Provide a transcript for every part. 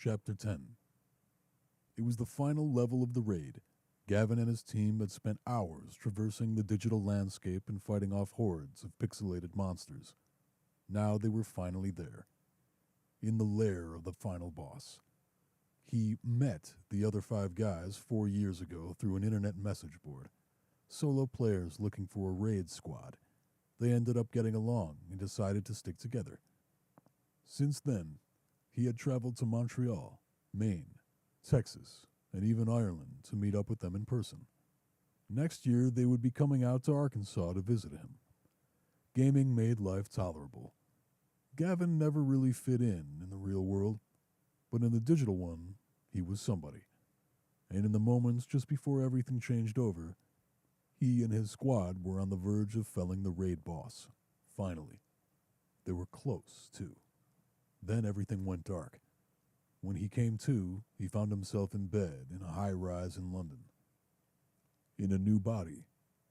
Chapter 10. It was the final level of the raid. Gavin and his team had spent hours traversing the digital landscape and fighting off hordes of pixelated monsters. Now they were finally there, in the lair of the final boss. He met the other 5 guys 4 years ago through an internet message board. Solo players looking for a raid squad. They ended up getting along and decided to stick together. Since then, he had traveled to Montreal, Maine, Texas, and even Ireland to meet up with them in person. Next year, they would be coming out to Arkansas to visit him. Gaming made life tolerable. Gavin never really fit in the real world, but in the digital one, he was somebody. And in the moments just before everything changed over, he and his squad were on the verge of felling the raid boss. Finally. They were close, too. Then everything went dark. When he came to, he found himself in bed in a high-rise in London. In a new body,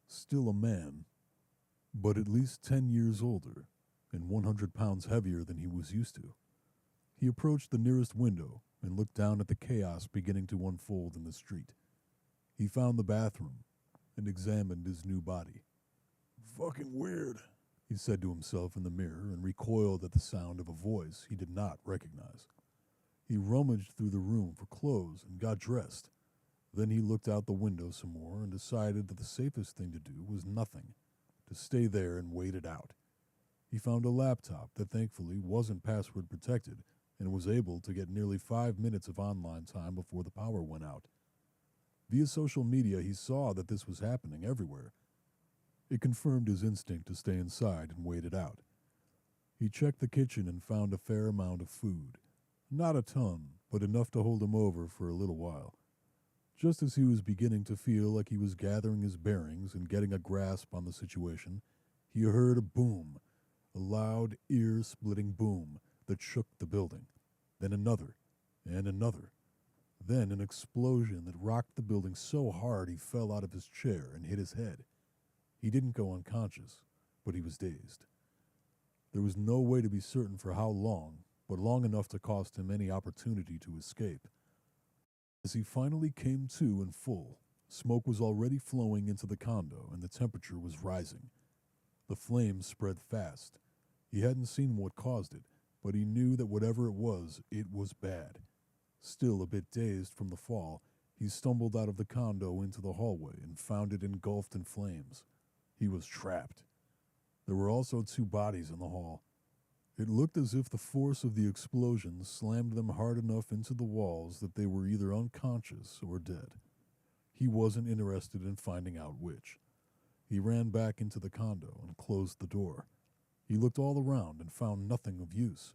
still a man, but at least 10 years older and 100 pounds heavier than he was used to. He approached the nearest window and looked down at the chaos beginning to unfold in the street. He found the bathroom and examined his new body. "Fucking weird," he said to himself in the mirror and recoiled at the sound of a voice he did not recognize. He rummaged through the room for clothes and got dressed. Then he looked out the window some more and decided that the safest thing to do was nothing, to stay there and wait it out. He found a laptop that thankfully wasn't password protected and was able to get nearly 5 minutes of online time before the power went out. Via social media, he saw that this was happening everywhere. It confirmed his instinct to stay inside and wait it out. He checked the kitchen and found a fair amount of food. Not a ton, but enough to hold him over for a little while. Just as he was beginning to feel like he was gathering his bearings and getting a grasp on the situation, he heard a boom, a loud, ear-splitting boom that shook the building. Then another, and another. Then an explosion that rocked the building so hard he fell out of his chair and hit his head. He didn't go unconscious, but he was dazed. There was no way to be certain for how long, but long enough to cost him any opportunity to escape. As he finally came to in full, smoke was already flowing into the condo and the temperature was rising. The flames spread fast. He hadn't seen what caused it, but he knew that whatever it was bad. Still a bit dazed from the fall, he stumbled out of the condo into the hallway and found it engulfed in flames. He was trapped. There were also 2 bodies in the hall. It looked as if the force of the explosion slammed them hard enough into the walls that they were either unconscious or dead. He wasn't interested in finding out which. He ran back into the condo and closed the door. He looked all around and found nothing of use.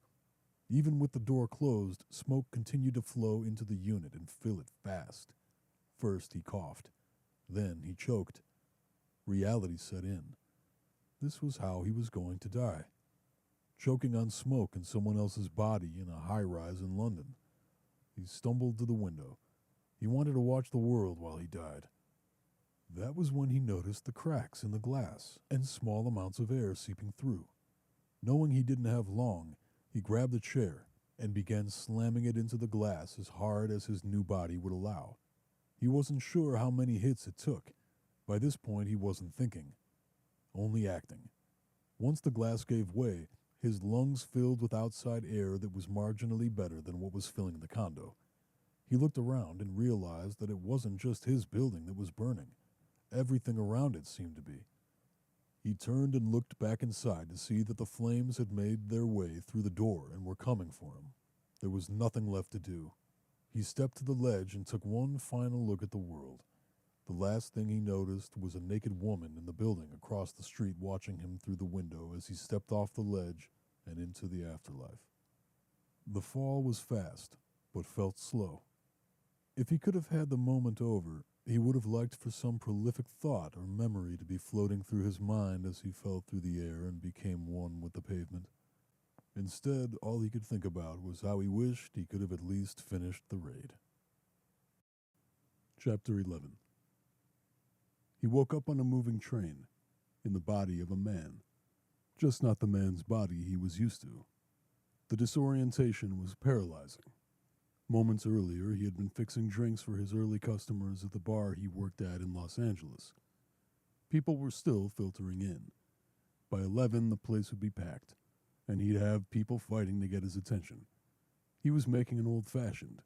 Even with the door closed, smoke continued to flow into the unit and fill it fast. First he coughed. Then he choked. Reality set in. This was how he was going to die. Choking on smoke in someone else's body in a high-rise in London. He stumbled to the window. He wanted to watch the world while he died. That was when he noticed the cracks in the glass and small amounts of air seeping through. Knowing he didn't have long, he grabbed a chair and began slamming it into the glass as hard as his new body would allow. He wasn't sure how many hits it took. By this point, he wasn't thinking, only acting. Once the glass gave way, his lungs filled with outside air that was marginally better than what was filling the condo. He looked around and realized that it wasn't just his building that was burning. Everything around it seemed to be. He turned and looked back inside to see that the flames had made their way through the door and were coming for him. There was nothing left to do. He stepped to the ledge and took one final look at the world. The last thing he noticed was a naked woman in the building across the street watching him through the window as he stepped off the ledge and into the afterlife. The fall was fast, but felt slow. If he could have had the moment over, he would have liked for some prolific thought or memory to be floating through his mind as he fell through the air and became one with the pavement. Instead, all he could think about was how he wished he could have at least finished the raid. Chapter 11. He woke up on a moving train, in the body of a man. Just not the man's body he was used to. The disorientation was paralyzing. Moments earlier, he had been fixing drinks for his early customers at the bar he worked at in Los Angeles. People were still filtering in. By 11, the place would be packed, and he'd have people fighting to get his attention. He was making an old-fashioned.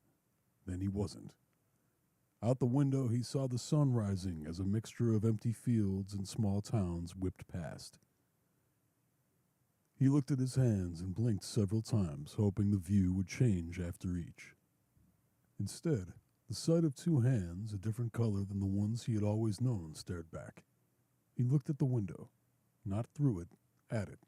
Then he wasn't. Out the window, he saw the sun rising as a mixture of empty fields and small towns whipped past. He looked at his hands and blinked several times, hoping the view would change after each. Instead, the sight of two hands, a different color than the ones he had always known, stared back. He looked at the window, not through it, at it.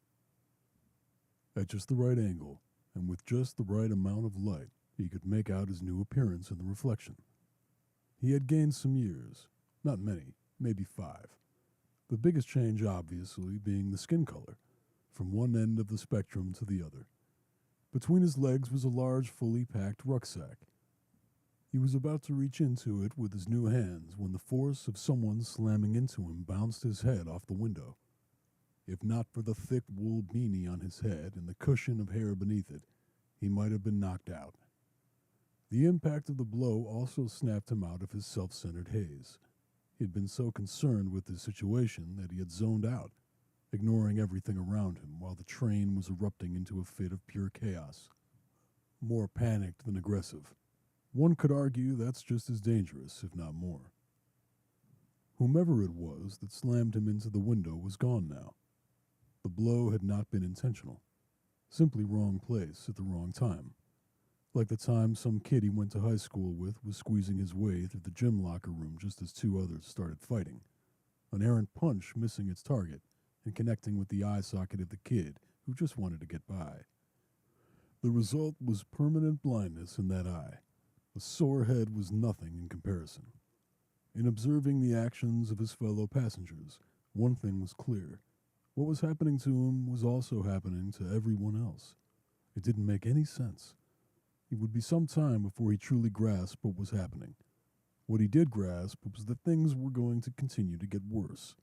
At just the right angle, and with just the right amount of light, he could make out his new appearance in the reflection. He had gained some years, not many, maybe 5. The biggest change, obviously, being the skin color, from one end of the spectrum to the other. Between his legs was a large, fully packed rucksack. He was about to reach into it with his new hands when the force of someone slamming into him bounced his head off the window. If not for the thick wool beanie on his head and the cushion of hair beneath it, he might have been knocked out. The impact of the blow also snapped him out of his self-centered haze. He had been so concerned with his situation that he had zoned out, ignoring everything around him while the train was erupting into a fit of pure chaos. More panicked than aggressive. One could argue that's just as dangerous, if not more. Whomever it was that slammed him into the window was gone now. The blow had not been intentional. Simply wrong place at the wrong time. Like the time some kid he went to high school with was squeezing his way through the gym locker room just as two others started fighting. An errant punch missing its target and connecting with the eye socket of the kid who just wanted to get by. The result was permanent blindness in that eye. A sore head was nothing in comparison. In observing the actions of his fellow passengers, one thing was clear. What was happening to him was also happening to everyone else. It didn't make any sense. It would be some time before he truly grasped what was happening. What he did grasp was that things were going to continue to get worse.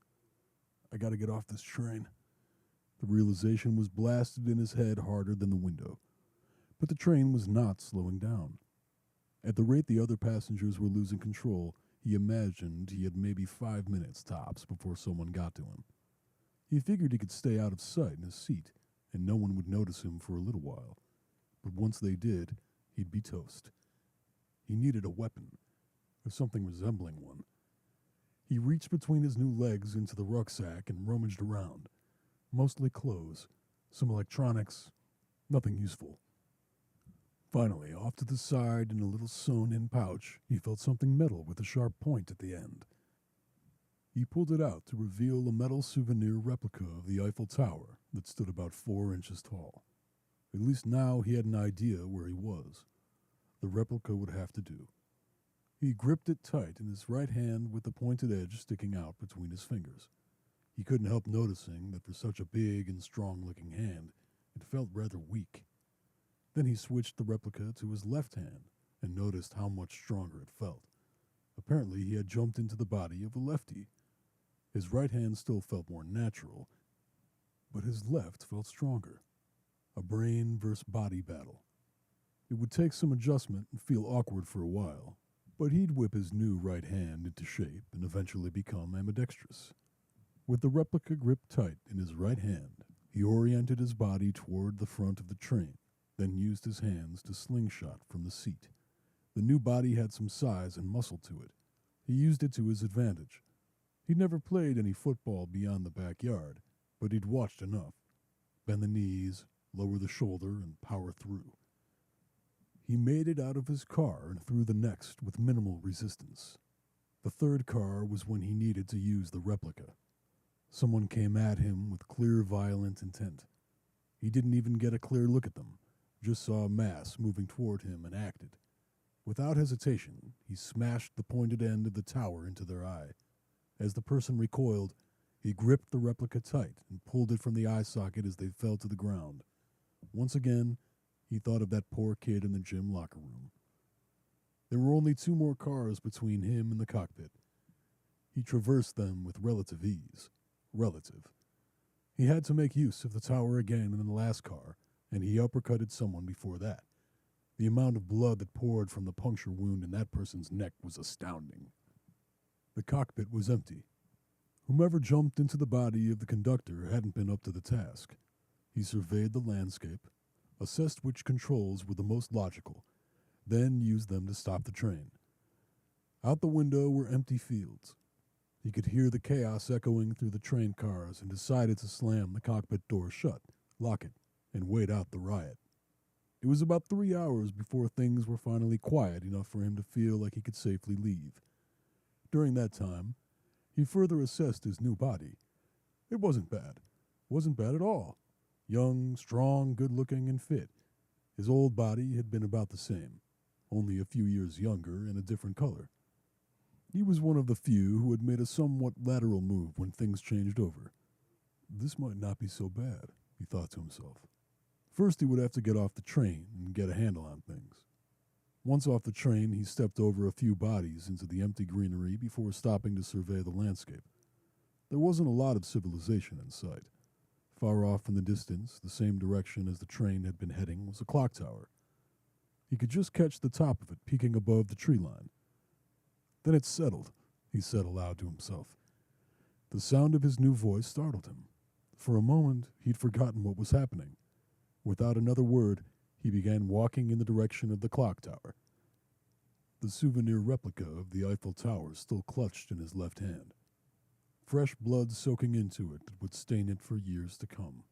I gotta get off this train. The realization was blasted in his head harder than the window. But the train was not slowing down. At the rate the other passengers were losing control, he imagined he had maybe 5 minutes tops before someone got to him. He figured he could stay out of sight in his seat, and no one would notice him for a little while. But once they did, he'd be toast. He needed a weapon, or something resembling one. He reached between his new legs into the rucksack and rummaged around. Mostly clothes, some electronics, nothing useful. Finally, off to the side in a little sewn-in pouch, he felt something metal with a sharp point at the end. He pulled it out to reveal a metal souvenir replica of the Eiffel Tower that stood about 4 inches tall. At least now he had an idea where he was. The replica would have to do. He gripped it tight in his right hand with the pointed edge sticking out between his fingers. He couldn't help noticing that for such a big and strong-looking hand, it felt rather weak. Then he switched the replica to his left hand and noticed how much stronger it felt. Apparently he had jumped into the body of a lefty. His right hand still felt more natural, but his left felt stronger. A brain versus body battle. It would take some adjustment and feel awkward for a while, but he'd whip his new right hand into shape and eventually become ambidextrous. With the replica gripped tight in his right hand, he oriented his body toward the front of the train, then used his hands to slingshot from the seat. The new body had some size and muscle to it. He used it to his advantage. He'd never played any football beyond the backyard, but he'd watched enough. Bend the knees, lower the shoulder, and power through. He made it out of his car and through the next with minimal resistance. The third car was when he needed to use the replica. Someone came at him with clear, violent intent. He didn't even get a clear look at them, just saw a mass moving toward him and acted. Without hesitation, he smashed the pointed end of the tower into their eye. As the person recoiled, he gripped the replica tight and pulled it from the eye socket as they fell to the ground. Once again, he thought of that poor kid in the gym locker room. There were only 2 more cars between him and the cockpit. He traversed them with relative ease. Relative. He had to make use of the tower again in the last car, and he uppercutted someone before that. The amount of blood that poured from the puncture wound in that person's neck was astounding. The cockpit was empty. Whomever jumped into the body of the conductor hadn't been up to the task. He surveyed the landscape, assessed which controls were the most logical, then used them to stop the train. Out the window were empty fields. He could hear the chaos echoing through the train cars and decided to slam the cockpit door shut, lock it, and wait out the riot. It was about 3 hours before things were finally quiet enough for him to feel like he could safely leave. During that time, he further assessed his new body. It wasn't bad. Wasn't bad at all. Young, strong, good-looking, and fit. His old body had been about the same, only a few years younger and a different color. He was one of the few who had made a somewhat lateral move when things changed over. This might not be so bad, he thought to himself. First, he would have to get off the train and get a handle on things. Once off the train, he stepped over a few bodies into the empty greenery before stopping to survey the landscape. There wasn't a lot of civilization in sight. Far off in the distance, the same direction as the train had been heading, was a clock tower. He could just catch the top of it peeking above the tree line. Then it settled, he said aloud to himself. The sound of his new voice startled him. For a moment, he'd forgotten what was happening. Without another word, he began walking in the direction of the clock tower. The souvenir replica of the Eiffel Tower still clutched in his left hand. Fresh blood soaking into it that would stain it for years to come.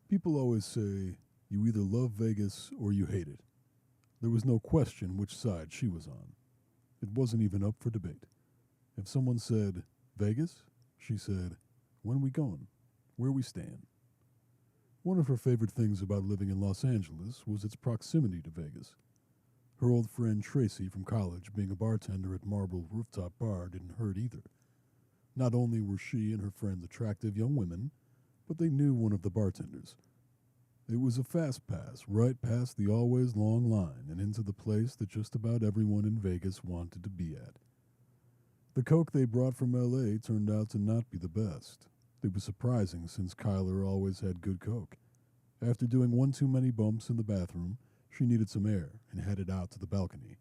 People always say, you either love Vegas or you hate it. There was no question which side she was on. It wasn't even up for debate. If someone said, Vegas, she said, when we going? Where we staying? One of her favorite things about living in Los Angeles was its proximity to Vegas. Her old friend Tracy from college being a bartender at Marble Rooftop Bar didn't hurt either. Not only were she and her friends attractive young women, but they knew one of the bartenders. It was a fast pass right past the always long line and into the place that just about everyone in Vegas wanted to be at. The coke they brought from L.A. turned out to not be the best. It was surprising since Kyler always had good coke. After doing one too many bumps in the bathroom, she needed some air and headed out to the balcony.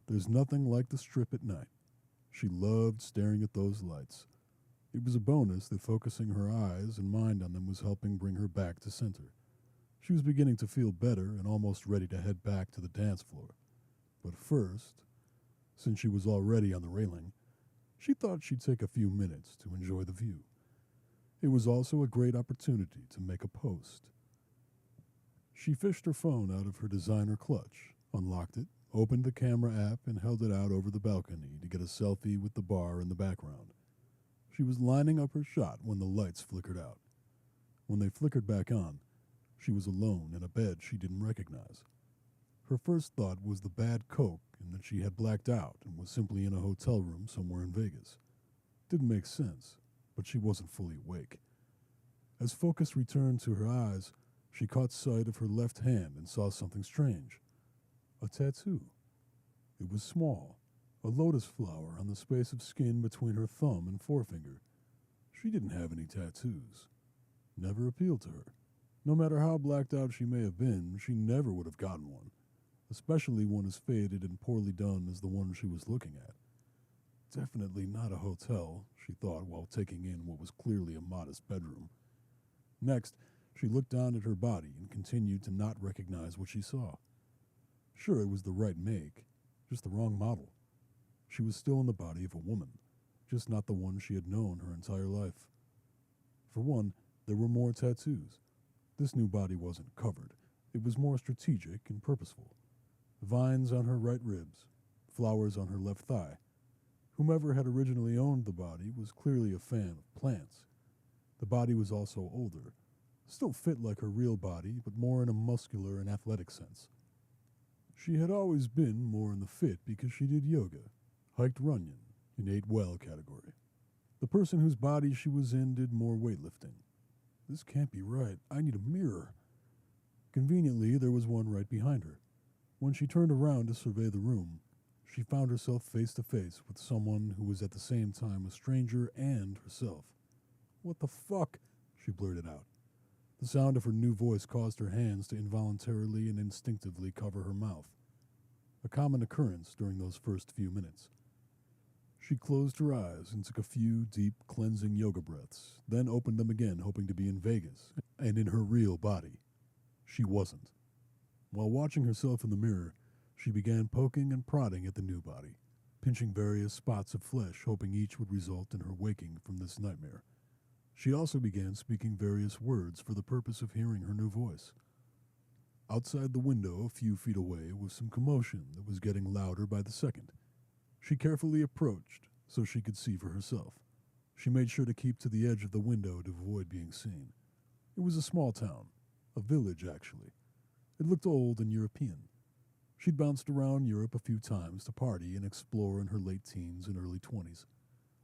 There's nothing like the Strip at night. She loved staring at those lights. It was a bonus that focusing her eyes and mind on them was helping bring her back to center. She was beginning to feel better and almost ready to head back to the dance floor. But first, since she was already on the railing, she thought she'd take a few minutes to enjoy the view. It was also a great opportunity to make a post. She fished her phone out of her designer clutch, unlocked it, opened the camera app, and held it out over the balcony to get a selfie with the bar in the background. She was lining up her shot when the lights flickered out. When they flickered back on, she was alone in a bed she didn't recognize. Her first thought was the bad coke and that she had blacked out and was simply in a hotel room somewhere in Vegas. Didn't make sense, but she wasn't fully awake. As focus returned to her eyes, she caught sight of her left hand and saw something strange. A tattoo. It was small, a lotus flower on the space of skin between her thumb and forefinger. She didn't have any tattoos. Never appealed to her. No matter how blacked out she may have been, she never would have gotten one, especially one as faded and poorly done as the one she was looking at. Definitely not a hotel, she thought while taking in what was clearly a modest bedroom. Next, she looked down at her body and continued to not recognize what she saw. Sure, it was the right make, just the wrong model. She was still in the body of a woman, just not the one she had known her entire life. For one, there were more tattoos. This new body wasn't covered. It was more strategic and purposeful. Vines on her right ribs, flowers on her left thigh. Whomever had originally owned the body was clearly a fan of plants. The body was also older, still fit like her real body, but more in a muscular and athletic sense. She had always been more in the fit because she did yoga, hiked Runyon, and ate well category. The person whose body she was in did more weightlifting. This can't be right. I need a mirror. Conveniently, there was one right behind her. When she turned around to survey the room, she found herself face to face with someone who was at the same time a stranger and herself. What the fuck? She blurted out. The sound of her new voice caused her hands to involuntarily and instinctively cover her mouth, a common occurrence during those first few minutes. She closed her eyes and took a few deep, cleansing yoga breaths, then opened them again, hoping to be in Vegas and in her real body. She wasn't. While watching herself in the mirror, she began poking and prodding at the new body, pinching various spots of flesh, hoping each would result in her waking from this nightmare. She also began speaking various words for the purpose of hearing her new voice. Outside the window, a few feet away, was some commotion that was getting louder by the second. She carefully approached so she could see for herself. She made sure to keep to the edge of the window to avoid being seen. It was a small town, a village actually. It looked old and European. She'd bounced around Europe a few times to party and explore in her late teens and early 20s.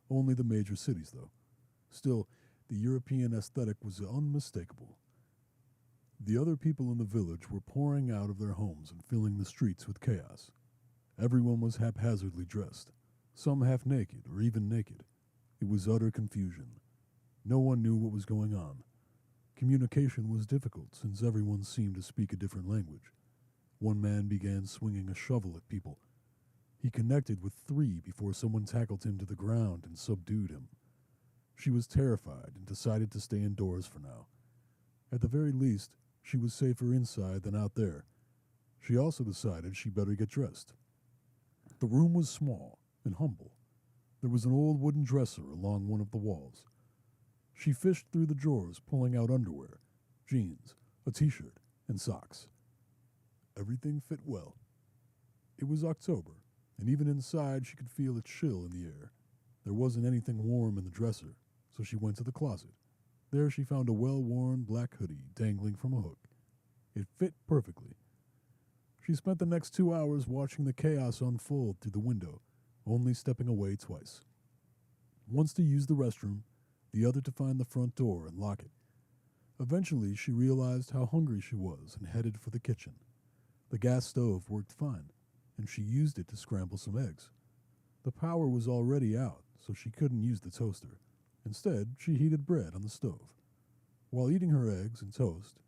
Only the major cities, though. Still, the European aesthetic was unmistakable. The other people in the village were pouring out of their homes and filling the streets with chaos. Everyone was haphazardly dressed, some half naked or even naked. It was utter confusion. No one knew what was going on. Communication was difficult since everyone seemed to speak a different language. One man began swinging a shovel at people. He connected with 3 before someone tackled him to the ground and subdued him. She was terrified and decided to stay indoors for now. At the very least, she was safer inside than out there. She also decided she better get dressed. The room was small and humble. There was an old wooden dresser along one of the walls. She fished through the drawers, pulling out underwear, jeans, a t-shirt, and socks. Everything fit well. It was October, and even inside she could feel a chill in the air. There wasn't anything warm in the dresser, so she went to the closet. There she found a well-worn black hoodie dangling from a hook. It fit perfectly. She spent the next 2 hours watching the chaos unfold through the window, only stepping away twice. Once to use the restroom, the other to find the front door and lock it. Eventually, she realized how hungry she was and headed for the kitchen. The gas stove worked fine, and she used it to scramble some eggs. The power was already out, so she couldn't use the toaster. Instead, she heated bread on the stove. While eating her eggs and toast,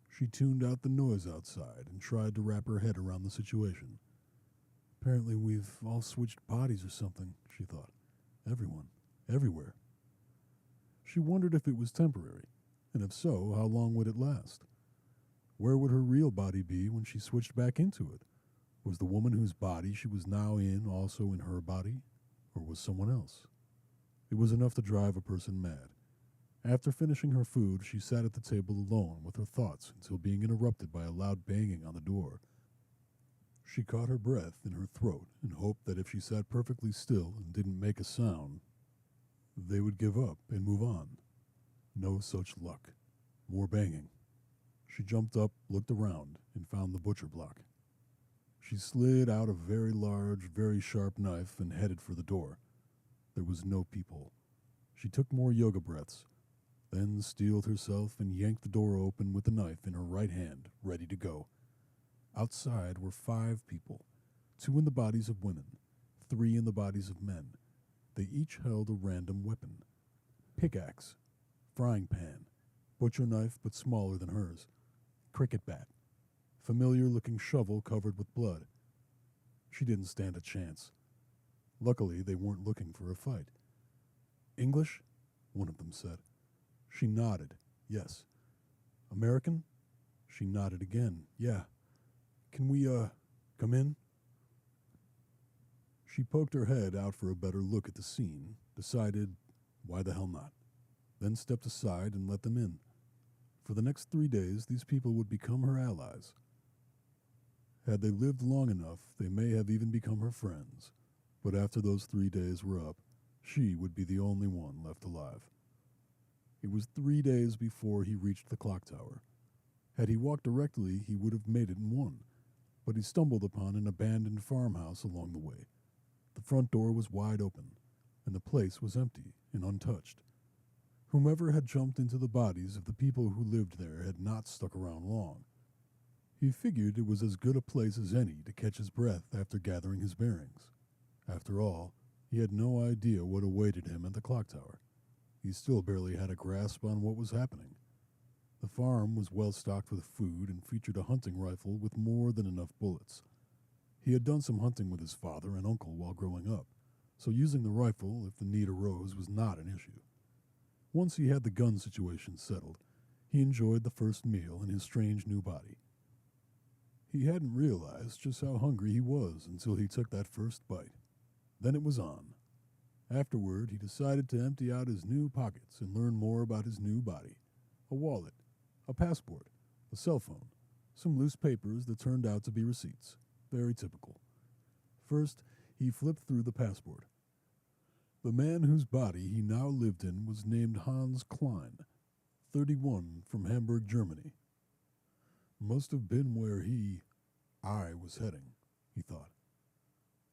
she tuned out the noise outside and tried to wrap her head around the situation. Apparently we've all switched bodies or something, she thought. Everyone. Everywhere. She wondered if it was temporary, and if so, how long would it last? Where would her real body be when she switched back into it? Was the woman whose body she was now in also in her body, or was someone else? It was enough to drive a person mad. After finishing her food, she sat at the table alone with her thoughts until being interrupted by a loud banging on the door. She caught her breath in her throat and hoped that if she sat perfectly still and didn't make a sound, they would give up and move on. No such luck. More banging. She jumped up, looked around, and found the butcher block. She slid out a very large, very sharp knife and headed for the door. There was no peephole. She took more yoga breaths, then steeled herself and yanked the door open with the knife in her right hand, ready to go. Outside were 5 people, 2 in the bodies of women, 3 in the bodies of men. They each held a random weapon. Pickaxe, frying pan, butcher knife but smaller than hers, cricket bat, familiar-looking shovel covered with blood. She didn't stand a chance. Luckily, they weren't looking for a fight. English? One of them said. She nodded. Yes. American? She nodded again. Yeah. Can we, come in? She poked her head out for a better look at the scene, decided, why the hell not? Then stepped aside and let them in. For the next 3 days, these people would become her allies. Had they lived long enough, they may have even become her friends. But after those 3 days were up, she would be the only one left alive. It was 3 days before he reached the clock tower. Had he walked directly, he would have made it in 1, but he stumbled upon an abandoned farmhouse along the way. The front door was wide open, and the place was empty and untouched. Whomever had jumped into the bodies of the people who lived there had not stuck around long. He figured it was as good a place as any to catch his breath after gathering his bearings. After all, he had no idea what awaited him at the clock tower. He still barely had a grasp on what was happening. The farm was well stocked with food and featured a hunting rifle with more than enough bullets. He had done some hunting with his father and uncle while growing up, so using the rifle if the need arose was not an issue. Once he had the gun situation settled, he enjoyed the first meal in his strange new body. He hadn't realized just how hungry he was until he took that first bite. Then it was on. Afterward, he decided to empty out his new pockets and learn more about his new body. A wallet, a passport, a cell phone, some loose papers that turned out to be receipts. Very typical. First, he flipped through the passport. The man whose body he now lived in was named Hans Klein, 31, from Hamburg, Germany. Must have been where I was heading, he thought.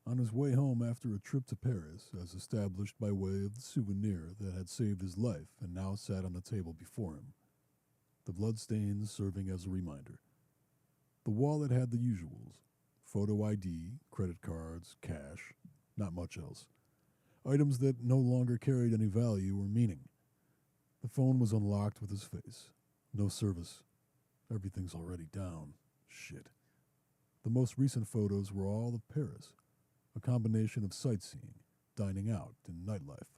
On his way home after a trip to Paris, as established by way of the souvenir that had saved his life and now sat on the table before him, the bloodstains serving as a reminder. The wallet had the usuals: photo ID, credit cards, cash, not much else. Items that no longer carried any value or meaning. The phone was unlocked with his face. No service. Everything's already down. Shit. The most recent photos were all of Paris, a combination of sightseeing, dining out, and nightlife.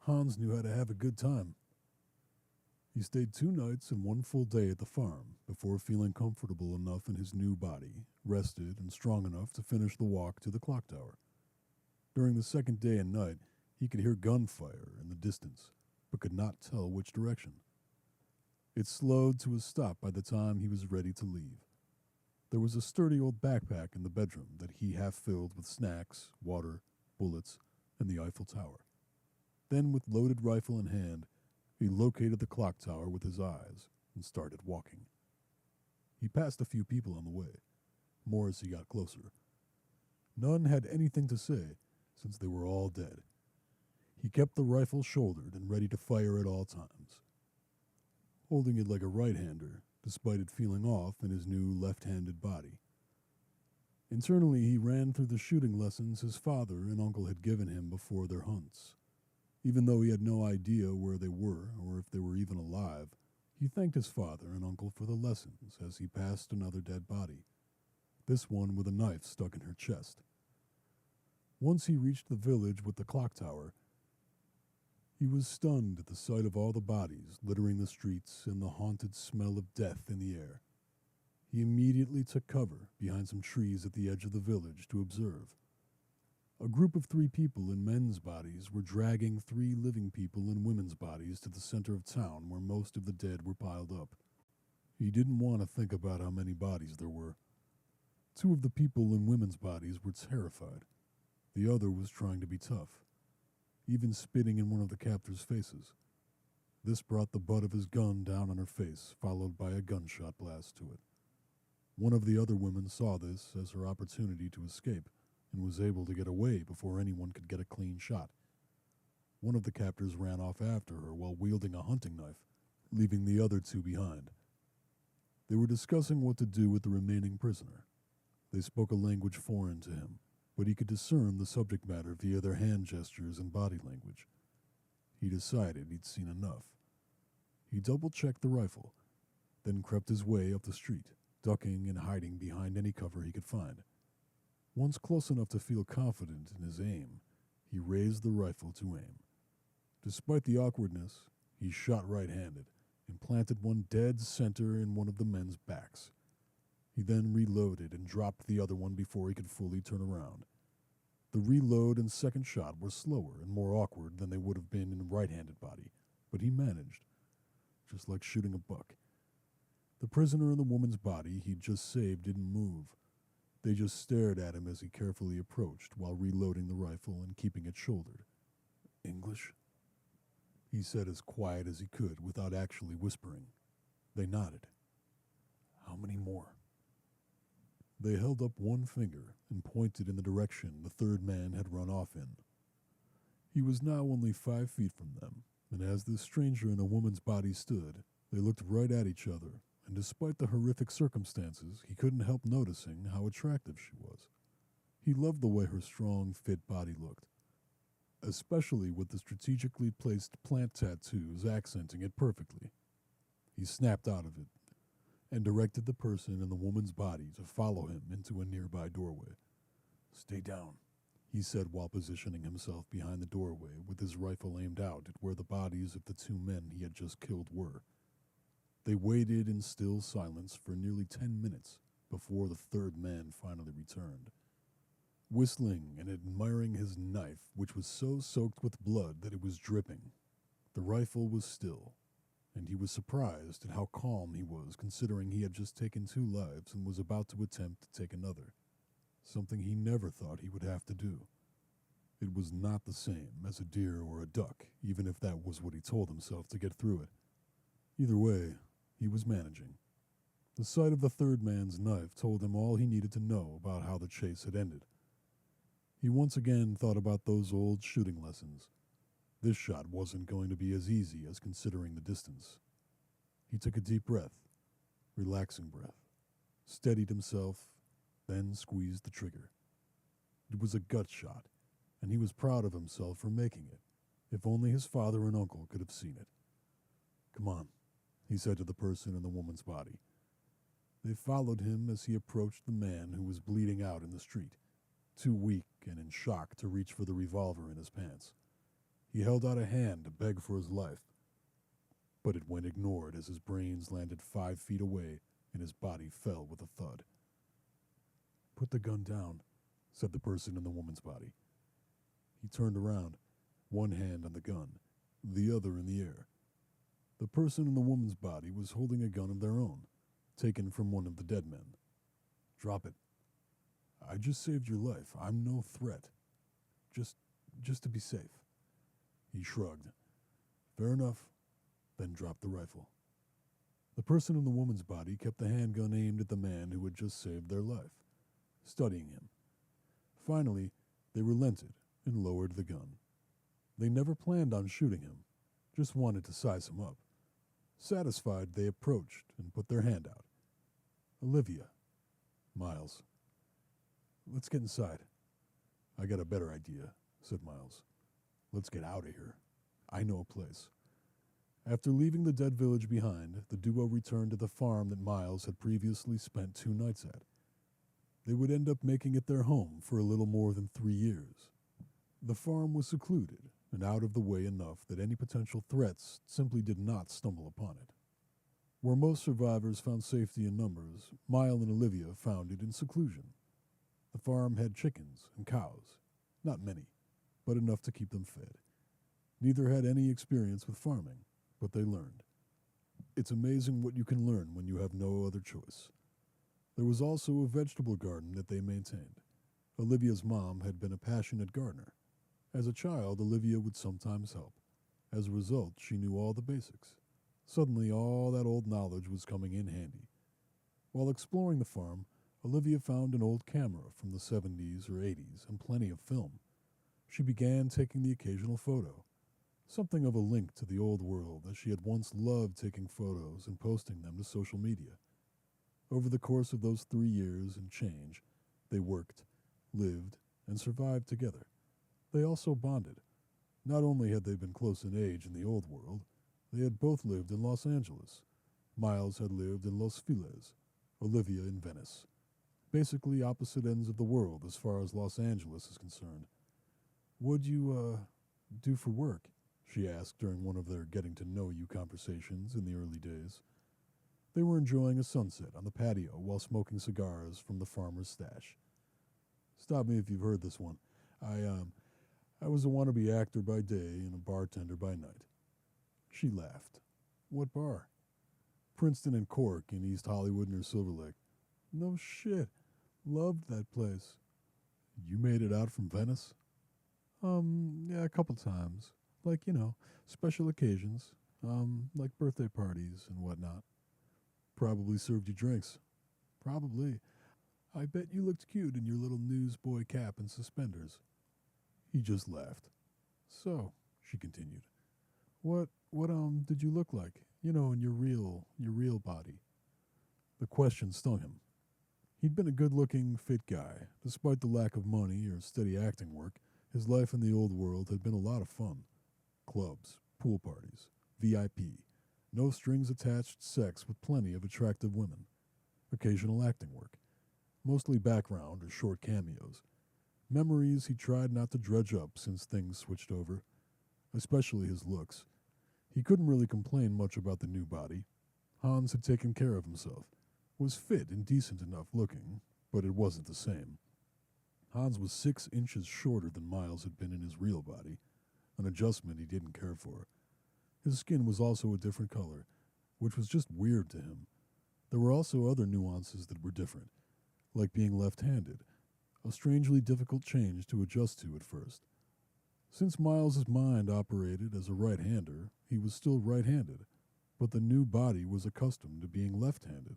Hans knew how to have a good time. He stayed 2 nights and 1 full day at the farm before feeling comfortable enough in his new body, rested, and strong enough to finish the walk to the clock tower. During the second day and night, he could hear gunfire in the distance, but could not tell which direction. It slowed to a stop by the time he was ready to leave. There was a sturdy old backpack in the bedroom that he half filled with snacks, water, bullets, and the Eiffel Tower. Then, with loaded rifle in hand, he located the clock tower with his eyes and started walking. He passed a few people on the way, more as he got closer. None had anything to say, since they were all dead. He kept the rifle shouldered and ready to fire at all times, holding it like a right-hander, despite it feeling off in his new left-handed body. Internally, he ran through the shooting lessons his father and uncle had given him before their hunts. Even though he had no idea where they were or if they were even alive, he thanked his father and uncle for the lessons as he passed another dead body, this one with a knife stuck in her chest. Once he reached the village with the clock tower, he was stunned at the sight of all the bodies littering the streets and the haunted smell of death in the air. He immediately took cover behind some trees at the edge of the village to observe. A group of 3 people in men's bodies were dragging 3 living people in women's bodies to the center of town where most of the dead were piled up. He didn't want to think about how many bodies there were. 2 of the people in women's bodies were terrified. The other was trying to be tough, even spitting in one of the captors' faces. This brought the butt of his gun down on her face, followed by a gunshot blast to it. One of the other women saw this as her opportunity to escape and was able to get away before anyone could get a clean shot. One of the captors ran off after her while wielding a hunting knife, leaving the other 2 behind. They were discussing what to do with the remaining prisoner. They spoke a language foreign to him, but he could discern the subject matter via their hand gestures and body language. He decided he'd seen enough. He double-checked the rifle, then crept his way up the street, ducking and hiding behind any cover he could find. Once close enough to feel confident in his aim, he raised the rifle to aim. Despite the awkwardness, he shot right-handed and planted one dead center in one of the men's backs. He then reloaded and dropped the other one before he could fully turn around. The reload and second shot were slower and more awkward than they would have been in a right-handed body, but he managed, just like shooting a buck. The prisoner in the woman's body he'd just saved didn't move. They just stared at him as he carefully approached while reloading the rifle and keeping it shouldered. "English?" he said as quiet as he could without actually whispering. They nodded. "How many more?" They held up one finger and pointed in the direction the third man had run off in. He was now only 5 feet from them, and as this stranger in a woman's body stood, they looked right at each other, and despite the horrific circumstances, he couldn't help noticing how attractive she was. He loved the way her strong, fit body looked, especially with the strategically placed plant tattoos accenting it perfectly. He snapped out of it and directed the person in the woman's body to follow him into a nearby doorway. "Stay down," he said while positioning himself behind the doorway with his rifle aimed out at where the bodies of the two men he had just killed were. They waited in still silence for nearly 10 minutes before the third man finally returned. Whistling and admiring his knife, which was so soaked with blood that it was dripping, the rifle was still, and he was surprised at how calm he was considering he had just taken 2 lives and was about to attempt to take another, something he never thought he would have to do. It was not the same as a deer or a duck, even if that was what he told himself to get through it. Either way, he was managing. The sight of the third man's knife told him all he needed to know about how the chase had ended. He once again thought about those old shooting lessons. This shot wasn't going to be as easy as considering the distance. He took a deep breath, relaxing breath, steadied himself, then squeezed the trigger. It was a gut shot, and he was proud of himself for making it. If only his father and uncle could have seen it. "Come on," he said to the person in the woman's body. They followed him as he approached the man who was bleeding out in the street, too weak and in shock to reach for the revolver in his pants. He held out a hand to beg for his life, but it went ignored as his brains landed 5 feet away and his body fell with a thud. "Put the gun down," said the person in the woman's body. He turned around, one hand on the gun, the other in the air. The person in the woman's body was holding a gun of their own, taken from one of the dead men. "Drop it. I just saved your life. I'm no threat. Just to be safe." He shrugged. "Fair enough," then dropped the rifle. The person in the woman's body kept the handgun aimed at the man who had just saved their life, studying him. Finally, they relented and lowered the gun. They never planned on shooting him, just wanted to size him up. Satisfied, they approached and put their hand out. "Olivia." "Miles." "Let's get inside." "I got a better idea," said Miles. "Let's get out of here. I know a place." After leaving the dead village behind, the duo returned to the farm that Miles had previously spent 2 nights at. They would end up making it their home for a little more than 3 years. The farm was secluded and out of the way enough that any potential threats simply did not stumble upon it. Where most survivors found safety in numbers, Miles and Olivia found it in seclusion. The farm had chickens and cows, not many, but enough to keep them fed. Neither had any experience with farming, but they learned. It's amazing what you can learn when you have no other choice. There was also a vegetable garden that they maintained. Olivia's mom had been a passionate gardener. As a child, Olivia would sometimes help. As a result, she knew all the basics. Suddenly, all that old knowledge was coming in handy. While exploring the farm, Olivia found an old camera from the 70s or 80s and plenty of film. She began taking the occasional photo, something of a link to the old world, as she had once loved taking photos and posting them to social media. Over the course of those 3 years and change, they worked, lived, and survived together. They also bonded. Not only had they been close in age in the old world, they had both lived in Los Angeles. Miles had lived in Los Feliz, Olivia in Venice. Basically opposite ends of the world as far as Los Angeles is concerned. "What'd you, do for work?" she asked during one of their getting-to-know-you conversations in the early days. They were enjoying a sunset on the patio while smoking cigars from the farmer's stash. "Stop me if you've heard this one. I was a wannabe actor by day and a bartender by night." She laughed. "What bar?" "Princeton and Cork in East Hollywood near Silver Lake." "No shit. Loved that place." "You made it out from Venice?" Yeah, a couple times. Like, special occasions. Like birthday parties and whatnot." "Probably served you drinks." "Probably. I bet you looked cute in your little newsboy cap and suspenders." He just laughed. "So," she continued, what did you look like? In your real body?" The question stung him. He'd been a good-looking, fit guy. Despite the lack of money or steady acting work, his life in the old world had been a lot of fun. Clubs, pool parties, VIP, No strings attached sex with plenty of attractive women. Occasional acting work, mostly background or short cameos. Memories he tried not to dredge up since things switched over, especially his looks. He couldn't really complain much about the new body. Hans had taken care of himself, was fit and decent enough looking, but it wasn't the same. Hans was 6 inches shorter than Miles had been in his real body, an adjustment he didn't care for. His skin was also a different color, which was just weird to him. There were also other nuances that were different, like being left-handed, a strangely difficult change to adjust to at first. Since Miles's mind operated as a right-hander, he was still right-handed, but the new body was accustomed to being left-handed.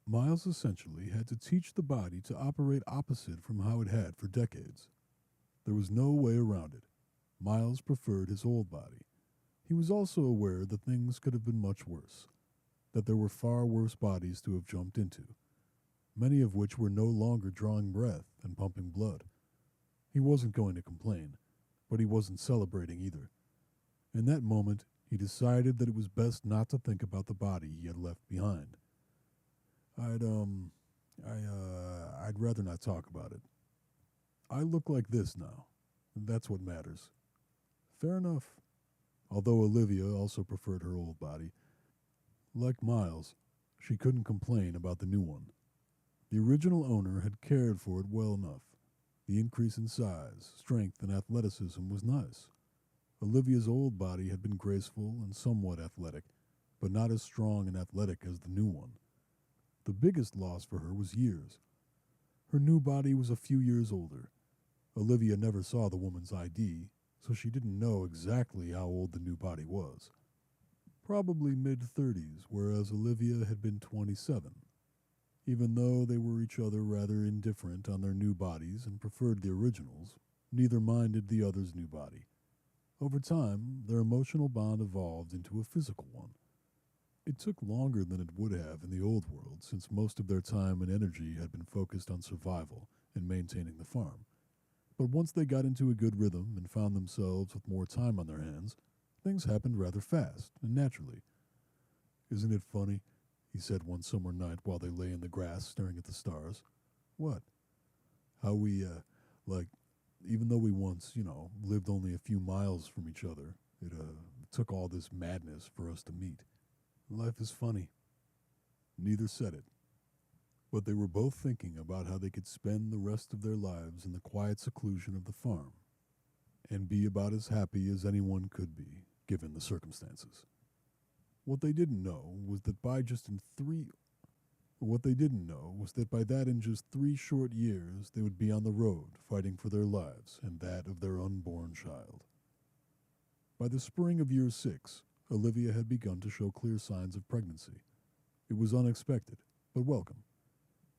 Miles essentially had to teach the body to operate opposite from how it had for decades. There was no way around it. Miles preferred his old body. He was also aware that things could have been much worse, that there were far worse bodies to have jumped into, many of which were no longer drawing breath and pumping blood. He wasn't going to complain, but he wasn't celebrating either. In that moment, he decided that it was best not to think about the body he had left behind. I'd rather not talk about it. I look like this now. That's what matters. Fair enough. Although Olivia also preferred her old body. Like Miles, she couldn't complain about the new one. The original owner had cared for it well enough. The increase in size, strength, and athleticism was nice. Olivia's old body had been graceful and somewhat athletic, but not as strong and athletic as the new one. The biggest loss for her was years. Her new body was a few years older. Olivia never saw the woman's ID, so she didn't know exactly how old the new body was. Probably mid-30s, whereas Olivia had been 27. Even though they were each other rather indifferent on their new bodies and preferred the originals, neither minded the other's new body. Over time, their emotional bond evolved into a physical one. It took longer than it would have in the old world, since most of their time and energy had been focused on survival and maintaining the farm. But once they got into a good rhythm and found themselves with more time on their hands, things happened rather fast and naturally. "Isn't it funny?" he said one summer night while they lay in the grass staring at the stars. "What?" "How we, like, even though we once, lived only a few miles from each other, it took all this madness for us to meet. Life is funny." Neither said it, but they were both thinking about how they could spend the rest of their lives in the quiet seclusion of the farm and be about as happy as anyone could be, given the circumstances. What they didn't know was that by that in just 3 short years they would be on the road fighting for their lives and that of their unborn child. By the spring of year 6, Olivia had begun to show clear signs of pregnancy. It was unexpected, but welcome.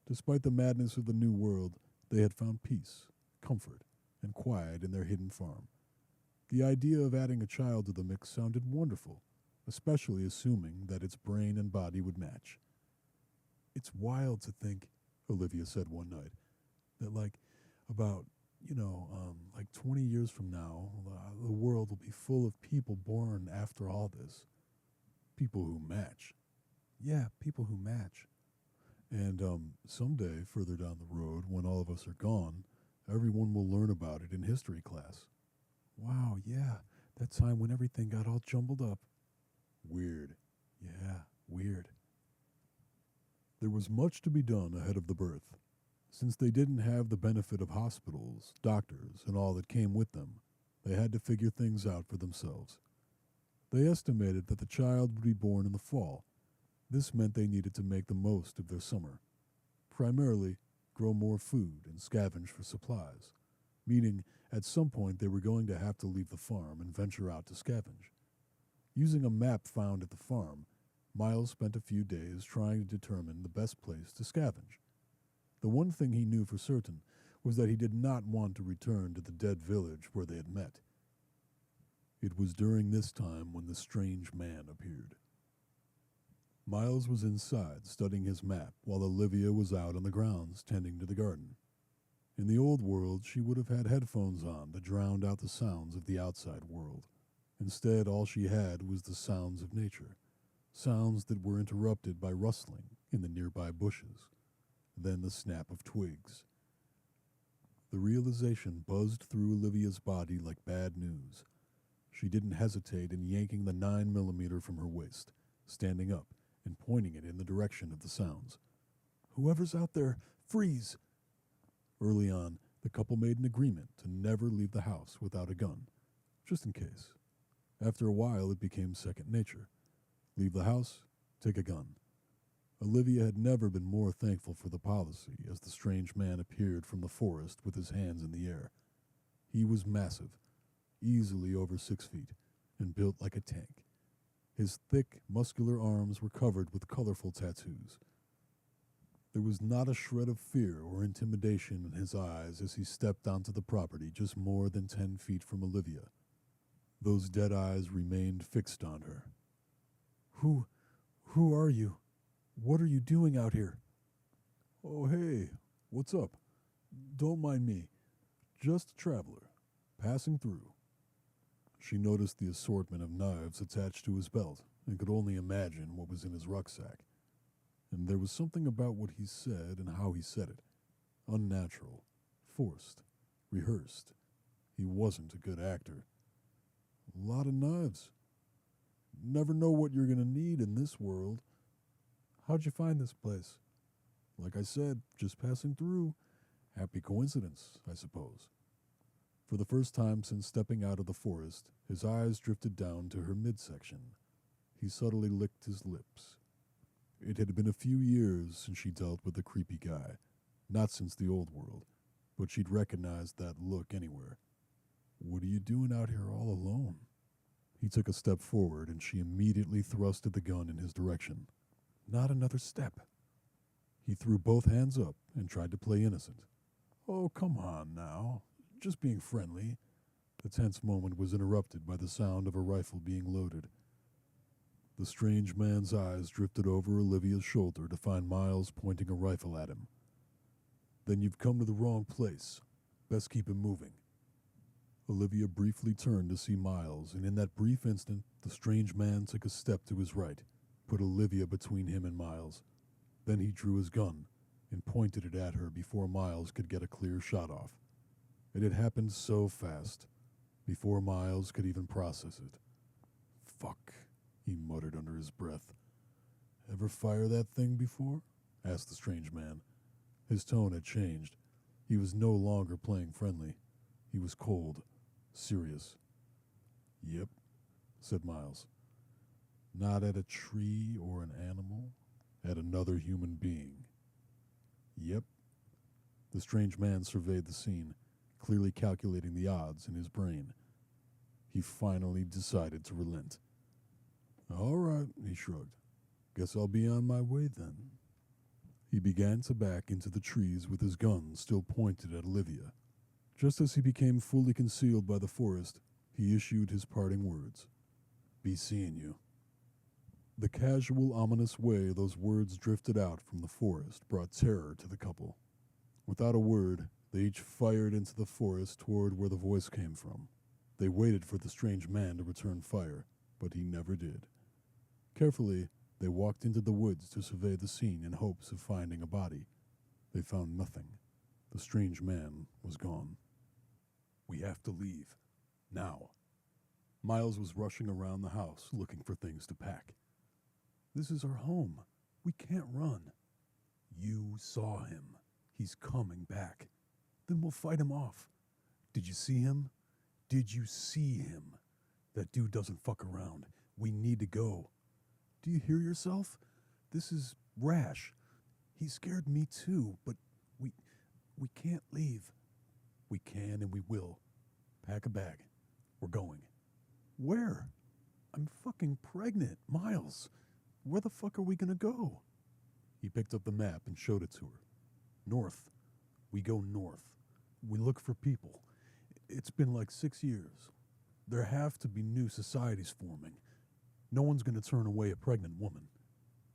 Despite the madness of the new world, they had found peace, comfort, and quiet in their hidden farm. The idea of adding a child to the mix sounded wonderful, especially assuming that its brain and body would match. "It's wild to think," Olivia said one night, "that about, 20 years from now, the world will be full of people born after all this. People who match." "Yeah, people who match. And someday, further down the road, when all of us are gone, everyone will learn about it in history class." "Wow, yeah, that time when everything got all jumbled up." "Weird." "Yeah, weird." There was much to be done ahead of the birth. Since they didn't have the benefit of hospitals, doctors, and all that came with them, they had to figure things out for themselves. They estimated that the child would be born in the fall. This meant they needed to make the most of their summer. Primarily, grow more food and scavenge for supplies, meaning at some point they were going to have to leave the farm and venture out to scavenge. Using a map found at the farm, Miles spent a few days trying to determine the best place to scavenge. The one thing he knew for certain was that he did not want to return to the dead village where they had met. It was during this time when the strange man appeared. Miles was inside studying his map while Olivia was out on the grounds tending to the garden. In the old world, she would have had headphones on that drowned out the sounds of the outside world. Instead, all she had was the sounds of nature. sounds that were interrupted by rustling in the nearby bushes, then the snap of twigs. The realization buzzed through Olivia's body like bad news. She didn't hesitate in yanking the 9mm from her waist, standing up and pointing it in the direction of the sounds. "Whoever's out there, freeze!" Early on, the couple made an agreement to never leave the house without a gun, just in case. After a while, it became second nature. Leave the house, take a gun. Olivia had never been more thankful for the policy as the strange man appeared from the forest with his hands in the air. He was massive, easily over 6 feet, and built like a tank. His thick, muscular arms were covered with colorful tattoos. There was not a shred of fear or intimidation in his eyes as he stepped onto the property just more than 10 feet from Olivia. Those dead eyes remained fixed on her. Who are you? What are you doing out here?" "Oh, hey, what's up? Don't mind me. Just a traveler, passing through." She noticed the assortment of knives attached to his belt and could only imagine what was in his rucksack. And there was something about what he said and how he said it. Unnatural, forced, rehearsed. He wasn't a good actor. "A lot of knives. Never know what you're going to need in this world. How'd you find this place?" "Like I said, just passing through. Happy coincidence, I suppose." For the first time since stepping out of the forest, his eyes drifted down to her midsection. He subtly licked his lips. It had been a few years since she dealt with a creepy guy. Not since the old world, but she'd recognized that look anywhere. "What are you doing out here all alone?" He took a step forward, and she immediately thrusted the gun in his direction. "Not another step." He threw both hands up and tried to play innocent. "Oh, come on now. Just being friendly." The tense moment was interrupted by the sound of a rifle being loaded. The strange man's eyes drifted over Olivia's shoulder to find Miles pointing a rifle at him. "Then you've come to the wrong place. Best keep him moving." Olivia briefly turned to see Miles, and in that brief instant, the strange man took a step to his right, put Olivia between him and Miles. Then he drew his gun and pointed it at her before Miles could get a clear shot off. It had happened so fast, before Miles could even process it. "Fuck," he muttered under his breath. "Ever fire that thing before?" asked the strange man. His tone had changed. He was no longer playing friendly. He was cold, serious. "Yep," said Miles. "Not at a tree or an animal, at another human being." "Yep." The strange man surveyed the scene, clearly calculating the odds in his brain. He finally decided to relent. "All right," he shrugged. "Guess I'll be on my way then." He began to back into the trees with his gun still pointed at Olivia. Just as he became fully concealed by the forest, he issued his parting words. "Be seeing you." The casual, ominous way those words drifted out from the forest brought terror to the couple. Without a word, they each fired into the forest toward where the voice came from. They waited for the strange man to return fire, but he never did. Carefully, they walked into the woods to survey the scene in hopes of finding a body. They found nothing. The strange man was gone. "We have to leave. Now." Miles was rushing around the house looking for things to pack. "This is our home. We can't run." "You saw him. He's coming back. Then we'll fight him off. Did you see him? Did you see him? That dude doesn't fuck around. We need to go. Do you hear yourself? This is rash. He scared me too, but we can't leave." "We can and we will. Pack a bag. We're going." "Where?" "I'm fucking pregnant, Miles. Where the fuck are we gonna go?" He picked up the map and showed it to her. "North. We go north. We look for people. It's been like 6 years. There have to be new societies forming. No one's going to turn away a pregnant woman."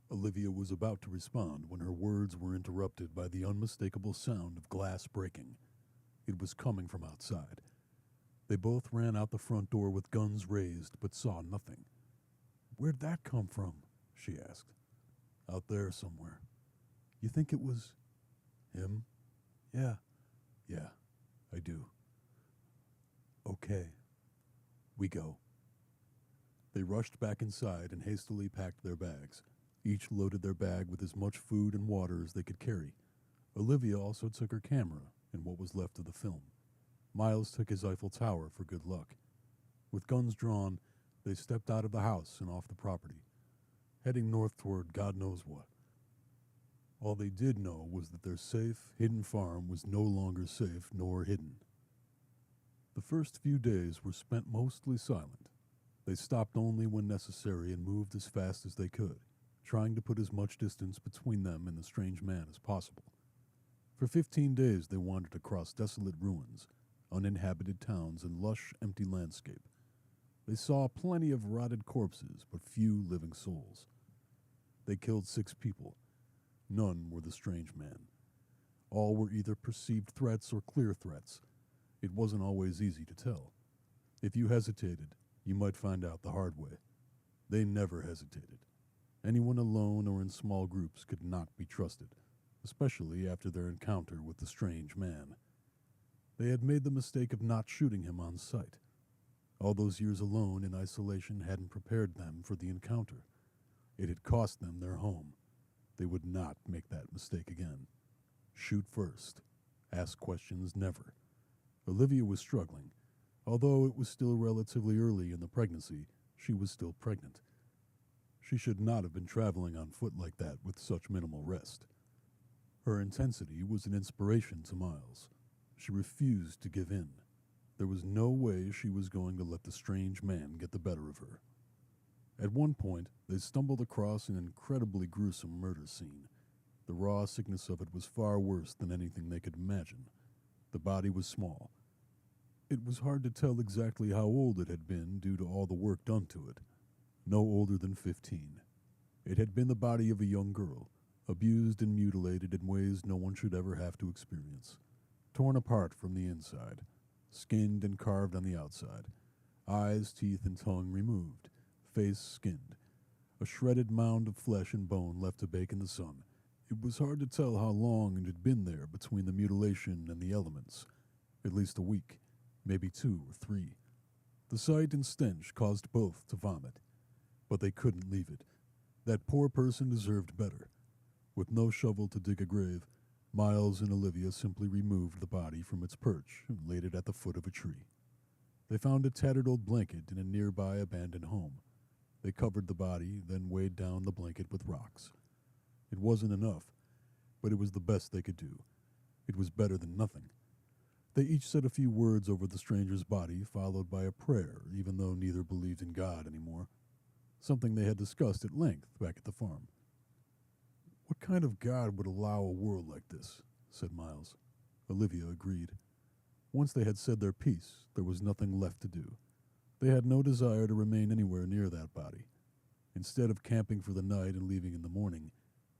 Olivia was about to respond when her words were interrupted by the unmistakable sound of glass breaking. It was coming from outside. They both ran out the front door with guns raised, but saw nothing. "Where'd that come from?" she asked. Out there somewhere. You think it was him? Yeah. Yeah, I do. Okay. We go. They rushed back inside and hastily packed their bags. Each loaded their bag with as much food and water as they could carry. Olivia also took her camera and what was left of the film. Miles took his Eiffel Tower for good luck. With guns drawn, they stepped out of the house and off the property, heading north toward God knows what. All they did know was that their safe, hidden farm was no longer safe nor hidden. The first few days were spent mostly silent. They stopped only when necessary and moved as fast as they could, trying to put as much distance between them and the strange man as possible. For 15 days they wandered across desolate ruins, uninhabited towns, and lush, empty landscape. They saw plenty of rotted corpses, but few living souls. They killed 6 people. None were the strange man. All were either perceived threats or clear threats. It wasn't always easy to tell. If you hesitated, you might find out the hard way. They never hesitated. Anyone alone or in small groups could not be trusted, especially after their encounter with the strange man. They had made the mistake of not shooting him on sight. All those years alone in isolation hadn't prepared them for the encounter. It had cost them their home. They would not make that mistake again. Shoot first. Ask questions never. Olivia was struggling. Although it was still relatively early in the pregnancy, she was still pregnant. She should not have been traveling on foot like that with such minimal rest. Her intensity was an inspiration to Miles. She refused to give in. There was no way she was going to let the strange man get the better of her. At one point, they stumbled across an incredibly gruesome murder scene. The raw sickness of it was far worse than anything they could imagine. The body was small. It was hard to tell exactly how old it had been due to all the work done to it. No older than 15. It had been the body of a young girl, abused and mutilated in ways no one should ever have to experience. Torn apart from the inside, skinned and carved on the outside, eyes, teeth, and tongue removed, face skinned, a shredded mound of flesh and bone left to bake in the sun. It was hard to tell how long it had been there between the mutilation and the elements. At least a week, maybe 2 or 3. The sight and stench caused both to vomit, but they couldn't leave it. That poor person deserved better. With no shovel to dig a grave, Miles and Olivia simply removed the body from its perch and laid it at the foot of a tree. They found a tattered old blanket in a nearby abandoned home. They covered the body, then weighed down the blanket with rocks. It wasn't enough, but it was the best they could do. It was better than nothing. They each said a few words over the stranger's body, followed by a prayer, even though neither believed in God anymore. Something they had discussed at length back at the farm. What kind of God would allow a world like this? Said Miles. Olivia agreed. Once they had said their piece, there was nothing left to do. They had no desire to remain anywhere near that body. Instead of camping for the night and leaving in the morning,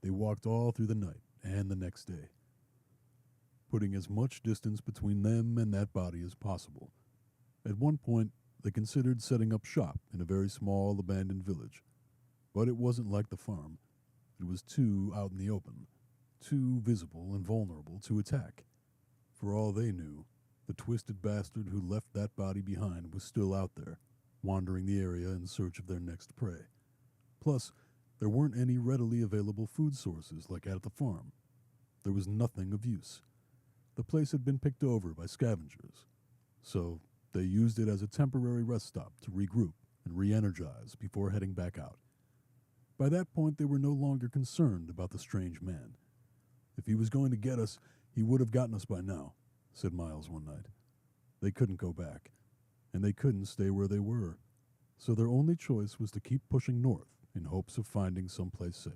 they walked all through the night and the next day, putting as much distance between them and that body as possible. At one point, they considered setting up shop in a very small abandoned village. But it wasn't like the farm. It was too out in the open, too visible and vulnerable to attack. For all they knew, the twisted bastard who left that body behind was still out there, wandering the area in search of their next prey. Plus, there weren't any readily available food sources like at the farm. There was nothing of use. The place had been picked over by scavengers, so they used it as a temporary rest stop to regroup and re-energize before heading back out. By that point, they were no longer concerned about the strange man. If he was going to get us, he would have gotten us by now, said Miles one night. They couldn't go back, and they couldn't stay where they were, so their only choice was to keep pushing north in hopes of finding someplace safe.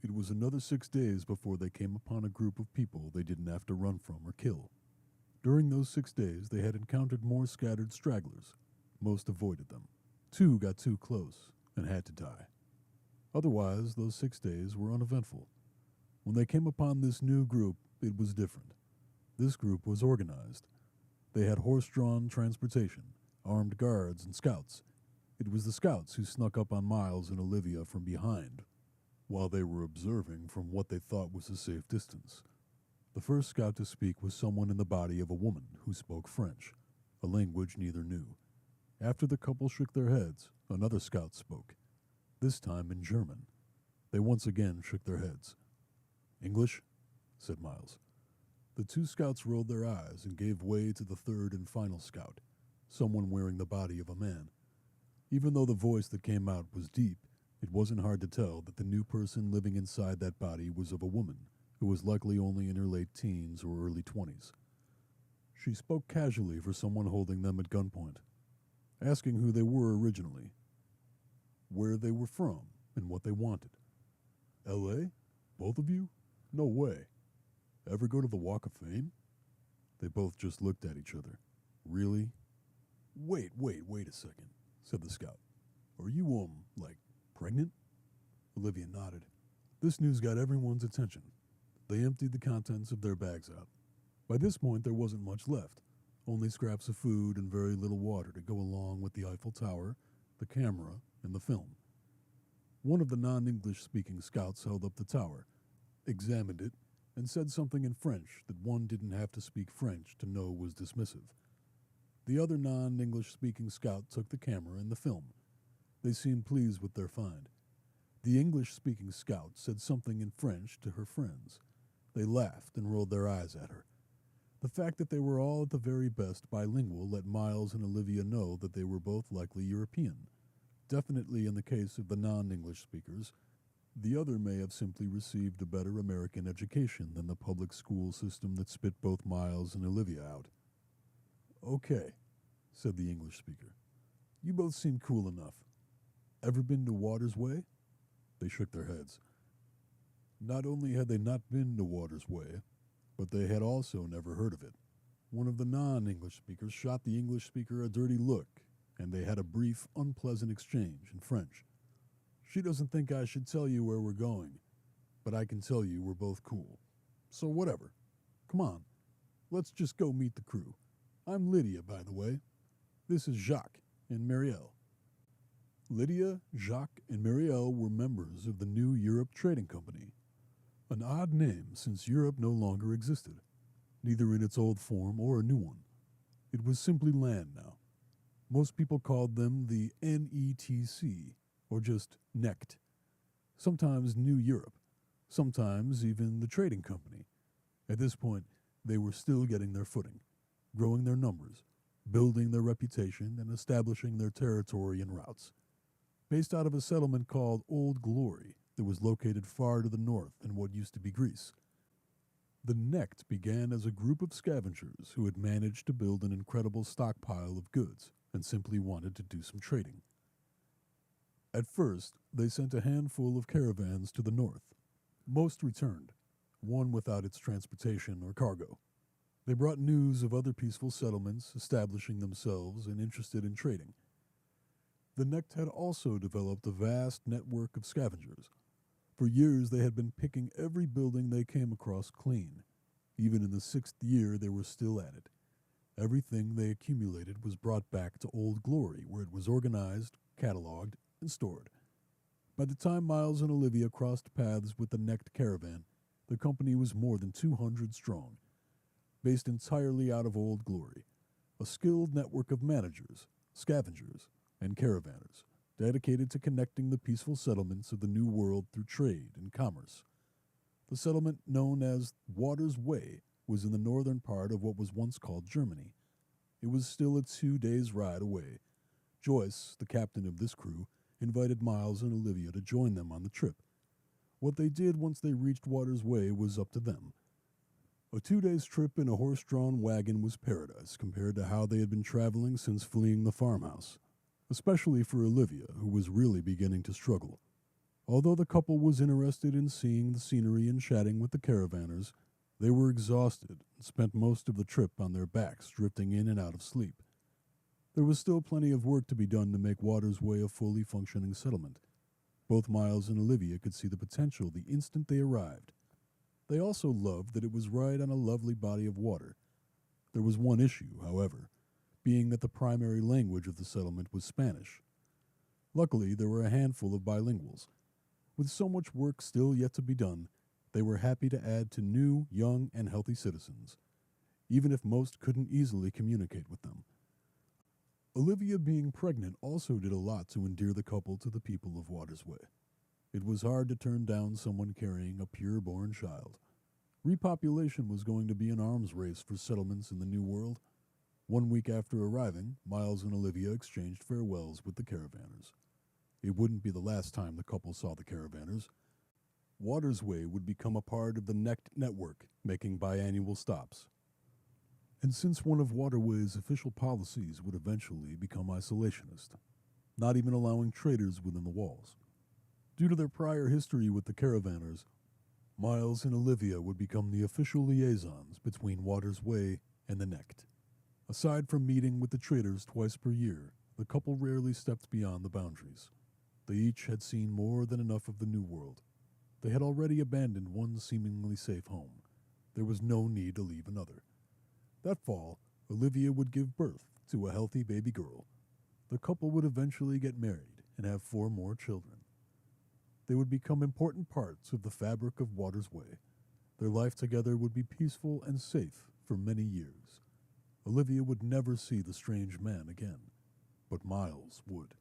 It was another 6 days before they came upon a group of people they didn't have to run from or kill. During those 6 days, they had encountered more scattered stragglers. Most avoided them. 2 got too close and had to die. Otherwise, those 6 days were uneventful. When they came upon this new group, it was different. This group was organized. They had horse-drawn transportation, armed guards, and scouts. It was the scouts who snuck up on Miles and Olivia from behind, while they were observing from what they thought was a safe distance. The first scout to speak was someone in the body of a woman who spoke French, a language neither knew. After the couple shook their heads, another scout spoke, this time in German. They once again shook their heads. English? Said Miles. The two scouts rolled their eyes and gave way to the third and final scout, someone wearing the body of a man. Even though the voice that came out was deep, it wasn't hard to tell that the new person living inside that body was of a woman who was likely only in her late teens or early 20s. She spoke casually for someone holding them at gunpoint, asking who they were originally, where they were from, and what they wanted. L.A.? Both of you? No way. Ever go to the Walk of Fame? They both just looked at each other. Really? Wait a second, said the scout. Are you, pregnant? Olivia nodded. This news got everyone's attention. They emptied the contents of their bags out. By this point, there wasn't much left, only scraps of food and very little water to go along with the Eiffel Tower, the camera, and the film. One of the non-English speaking scouts held up the tower, examined it, and said something in French that one didn't have to speak French to know was dismissive. The other non-English speaking scout took the camera and the film. They seemed pleased with their find. The English-speaking scout said something in French to her friends. They laughed and rolled their eyes at her. The fact that they were all at the very best bilingual let Miles and Olivia know that they were both likely European. Definitely in the case of the non-English speakers, the other may have simply received a better American education than the public school system that spit both Miles and Olivia out. Okay, said the English speaker. You both seem cool enough. Ever been to Water's Way? They shook their heads. Not only had they not been to Water's Way, but they had also never heard of it. One of the non-English speakers shot the English speaker a dirty look, and they had a brief, unpleasant exchange in French. She doesn't think I should tell you where we're going, but I can tell you we're both cool. So whatever. Come on, let's just go meet the crew. I'm Lydia, by the way. This is Jacques and Marielle. Lydia, Jacques, and Marielle were members of the New Europe Trading Company. An odd name since Europe no longer existed, neither in its old form or a new one. It was simply land now. Most people called them the NETC, or just NECT. Sometimes New Europe, sometimes even the Trading Company. At this point, they were still getting their footing, growing their numbers, building their reputation, and establishing their territory and routes. Based out of a settlement called Old Glory that was located far to the north in what used to be Greece. The NECT began as a group of scavengers who had managed to build an incredible stockpile of goods and simply wanted to do some trading. At first, they sent a handful of caravans to the north. Most returned, one without its transportation or cargo. They brought news of other peaceful settlements establishing themselves and interested in trading. The NECT had also developed a vast network of scavengers. For years they had been picking every building they came across clean. Even in the 6th year they were still at it. Everything they accumulated was brought back to Old Glory, where it was organized, cataloged, and stored. By the time Miles and Olivia crossed paths with the NECT caravan, the company was more than 200 strong. Based entirely out of Old Glory, a skilled network of managers, scavengers, and caravanners, dedicated to connecting the peaceful settlements of the New World through trade and commerce. The settlement known as Water's Way was in the northern part of what was once called Germany. It was still a 2 days' ride away. Joyce, the captain of this crew, invited Miles and Olivia to join them on the trip. What they did once they reached Water's Way was up to them. A 2 days' trip in a horse-drawn wagon was paradise compared to how they had been traveling since fleeing the farmhouse, especially for Olivia, who was really beginning to struggle. Although the couple was interested in seeing the scenery and chatting with the caravanners, they were exhausted and spent most of the trip on their backs, drifting in and out of sleep. There was still plenty of work to be done to make Water's Way a fully functioning settlement. Both Miles and Olivia could see the potential the instant they arrived. They also loved that it was right on a lovely body of water. There was one issue, however, being that the primary language of the settlement was Spanish. Luckily, there were a handful of bilinguals. With so much work still yet to be done, they were happy to add to new, young, and healthy citizens, even if most couldn't easily communicate with them. Olivia being pregnant also did a lot to endear the couple to the people of Water's Way. It was hard to turn down someone carrying a pure-born child. Repopulation was going to be an arms race for settlements in the New World. 1 week after arriving, Miles and Olivia exchanged farewells with the caravanners. It wouldn't be the last time the couple saw the caravanners. Water's Way would become a part of the Necked network, making biannual stops. And since one of Waterway's official policies would eventually become isolationist, not even allowing traders within the walls. Due to their prior history with the caravanners, Miles and Olivia would become the official liaisons between Water's Way and the Necked. Aside from meeting with the traders twice per year, the couple rarely stepped beyond the boundaries. They each had seen more than enough of the New World. They had already abandoned one seemingly safe home. There was no need to leave another. That fall, Olivia would give birth to a healthy baby girl. The couple would eventually get married and have 4 more children. They would become important parts of the fabric of Water's Way. Their life together would be peaceful and safe for many years. Olivia would never see the strange man again, but Miles would.